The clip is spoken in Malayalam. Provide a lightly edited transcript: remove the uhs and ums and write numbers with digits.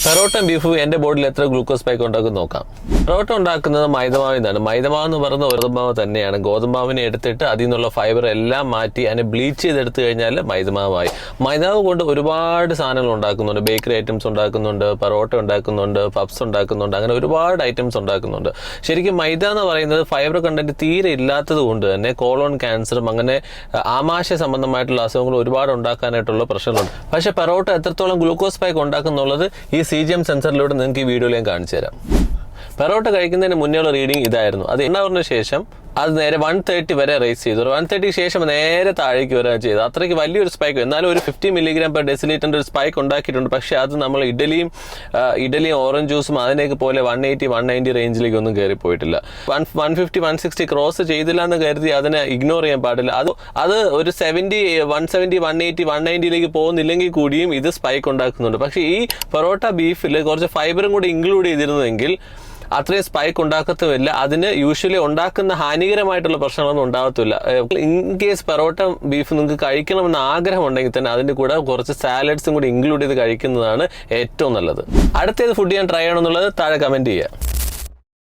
പെറോട്ട ബീഫും എൻ്റെ ബോഡിയിൽ എത്ര ഗ്ലൂക്കോസ് സ്പൈക്ക് ഉണ്ടാക്കും നോക്കാം. പെറോട്ട ഉണ്ടാക്കുന്നത് മൈദമാവിൽ നിന്നാണ്. മൈദമാവ് എന്ന് പറയുന്ന ഗോതമ്പാവ് തന്നെയാണ്. ഗോതമ്പാവിനെ എടുത്തിട്ട് അതിൽ നിന്നുള്ള ഫൈബർ എല്ലാം മാറ്റി അതിനെ ബ്ലീച്ച് ചെയ്തെടുത്തു കഴിഞ്ഞാൽ മൈദമാവായി. മൈദാവ് കൊണ്ട് ഒരുപാട് സാധനങ്ങൾ ഉണ്ടാക്കുന്നുണ്ട്. ബേക്കറി ഐറ്റംസ് ഉണ്ടാക്കുന്നുണ്ട്, പെറോട്ട ഉണ്ടാക്കുന്നുണ്ട്, പപ്സ് ഉണ്ടാക്കുന്നുണ്ട്, അങ്ങനെ ഒരുപാട് ഐറ്റംസ് ഉണ്ടാക്കുന്നുണ്ട്. ശരിക്കും മൈദ എന്ന് പറയുന്നത് ഫൈബർ കണ്ടന്റ് തീരെ ഇല്ലാത്തത് കൊണ്ട് തന്നെ കോളോൺ ക്യാൻസറും അങ്ങനെ ആമാശയ സംബന്ധമായിട്ടുള്ള അസുഖങ്ങൾ ഒരുപാട് ഉണ്ടാക്കാനായിട്ടുള്ള പ്രശ്നങ്ങളുണ്ട്. പക്ഷേ പെറോട്ട എത്രത്തോളം ഗ്ലൂക്കോസ് സ്പൈക്ക് ഉണ്ടാക്കുന്നുള്ളത് ഈ CGM സെൻസറിലൂടെ നിങ്ങൾക്ക് ഈ വീഡിയോയിൽ ഞാൻ കാണിച്ചു തരാം. പെറോട്ട കഴിക്കുന്നതിന് മുന്നേയുള്ള റീഡിംഗ് ഇതായിരുന്നു. അത് 1 hourന് ശേഷം അത് നേരെ 130 വരെ റേസ് ചെയ്തു. 130 ശേഷം നേരെ താഴേക്ക് വരിക ചെയ്തു. അത്രയ്ക്ക് വലിയൊരു സ്പൈക്ക്, എന്നാലും ഒരു 50 mg/dL ഒരു സ്പൈക്ക് ഉണ്ടാക്കിയിട്ടുണ്ട്. പക്ഷേ അത് നമ്മൾ ഇഡലിയും ഓറഞ്ച് ജ്യൂസും അതിനേക്ക് പോലെ 180, 190 റേഞ്ചിലേക്ക് ഒന്നും കയറി പോയിട്ടില്ല. 150, 160 ക്രോസ് ചെയ്തില്ല എന്ന് കരുതി അതിനെ ഇഗ്നോർ ചെയ്യാൻ പാടില്ല. അത് ഒരു 170, 180, 190ലേക്ക് പോകുന്നില്ലെങ്കിൽ കൂടിയും ഇത് സ്പൈക്ക് ഉണ്ടാക്കുന്നുണ്ട്. പക്ഷേ ഈ പൊറോട്ട ബീഫിൽ കുറച്ച് ഫൈബറും കൂടി ഇൻക്ലൂഡ് ചെയ്തിരുന്നെങ്കിൽ അത്രയും സ്പൈക്ക് ഉണ്ടാക്കത്തുമില്ല. അതിന് യൂഷ്വലി ഉണ്ടാക്കുന്ന ഹാനികരമായിട്ടുള്ള പ്രശ്നങ്ങളൊന്നും ഉണ്ടാകത്തില്ല. ഇൻ കേസ് പൊറോട്ട ബീഫ് നിങ്ങൾക്ക് കഴിക്കണമെന്ന് ആഗ്രഹം ഉണ്ടെങ്കിൽ തന്നെ അതിൻ്റെ കൂടെ കുറച്ച് സാലഡ്സും കൂടി ഇൻക്ലൂഡ് ചെയ്ത് കഴിക്കുന്നതാണ് ഏറ്റവും നല്ലത്. അടുത്തേത് ഫുഡ് ഞാൻ ട്രൈ ചെയ്യണമെന്നുള്ളത് താഴെ കമൻറ്റ് ചെയ്യുക.